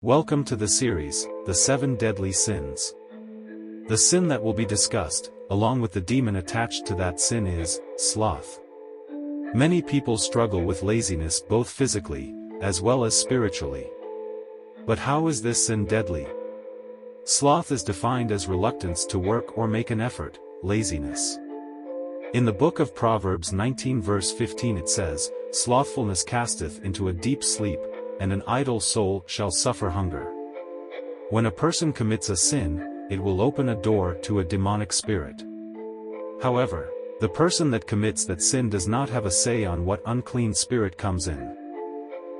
Welcome to the series, The 7 Deadly Sins. The sin that will be discussed, along with the demon attached to that sin is sloth. Many people struggle with laziness both physically, as well as spiritually. But how is this sin deadly? Sloth is defined as reluctance to work or make an effort, laziness. In the book of Proverbs 19 verse 15 it says, "Slothfulness casteth into a deep sleep, and an idle soul shall suffer hunger." When a person commits a sin, it will open a door to a demonic spirit. However, the person that commits that sin does not have a say on what unclean spirit comes in.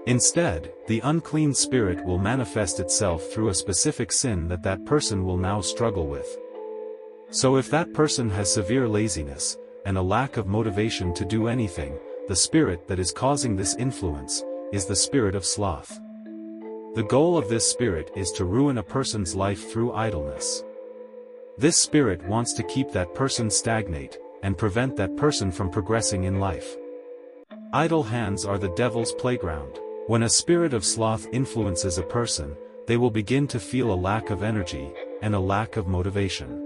Instead, the unclean spirit will manifest itself through a specific sin that person will now struggle with. So if that person has severe laziness, and a lack of motivation to do anything, the spirit that is causing this influence is the spirit of sloth. The goal of this spirit is to ruin a person's life through idleness. This spirit wants to keep that person stagnate, and prevent that person from progressing in life. Idle hands are the devil's playground. When a spirit of sloth influences a person, they will begin to feel a lack of energy, and a lack of motivation.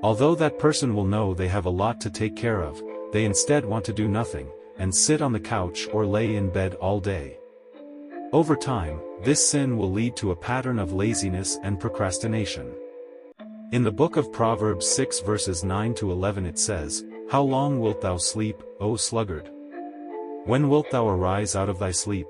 Although that person will know they have a lot to take care of, they instead want to do nothing, and sit on the couch or lay in bed all day. Over time, this sin will lead to a pattern of laziness and procrastination. In the book of Proverbs 6 verses 9 to 11 it says, "How long wilt thou sleep, O sluggard? When wilt thou arise out of thy sleep?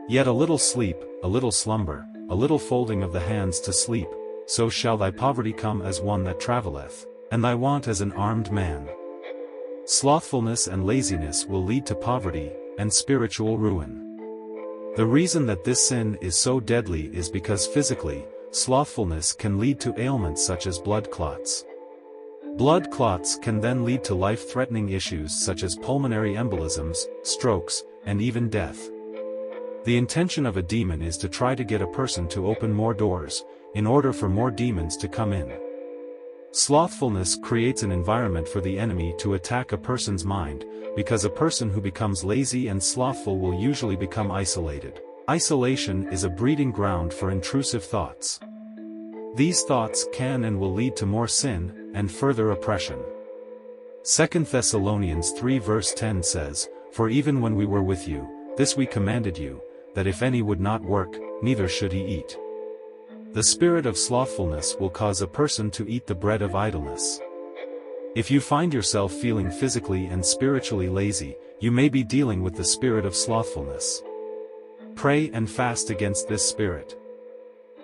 Yet a little sleep, a little slumber, a little folding of the hands to sleep, so shall thy poverty come as one that travelleth, and thy want as an armed man." Slothfulness and laziness will lead to poverty, and spiritual ruin. The reason that this sin is so deadly is because physically, slothfulness can lead to ailments such as blood clots. Blood clots can then lead to life-threatening issues such as pulmonary embolisms, strokes, and even death. The intention of a demon is to try to get a person to open more doors, in order for more demons to come in. Slothfulness creates an environment for the enemy to attack a person's mind, because a person who becomes lazy and slothful will usually become isolated. Isolation is a breeding ground for intrusive thoughts. These thoughts can and will lead to more sin, and further oppression. 2 Thessalonians 3 verse 10 says, "For even when we were with you, this we commanded you, that if any would not work, neither should he eat." The spirit of slothfulness will cause a person to eat the bread of idleness. If you find yourself feeling physically and spiritually lazy, you may be dealing with the spirit of slothfulness. Pray and fast against this spirit.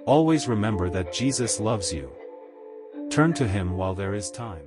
Always remember that Jesus loves you. Turn to him while there is time.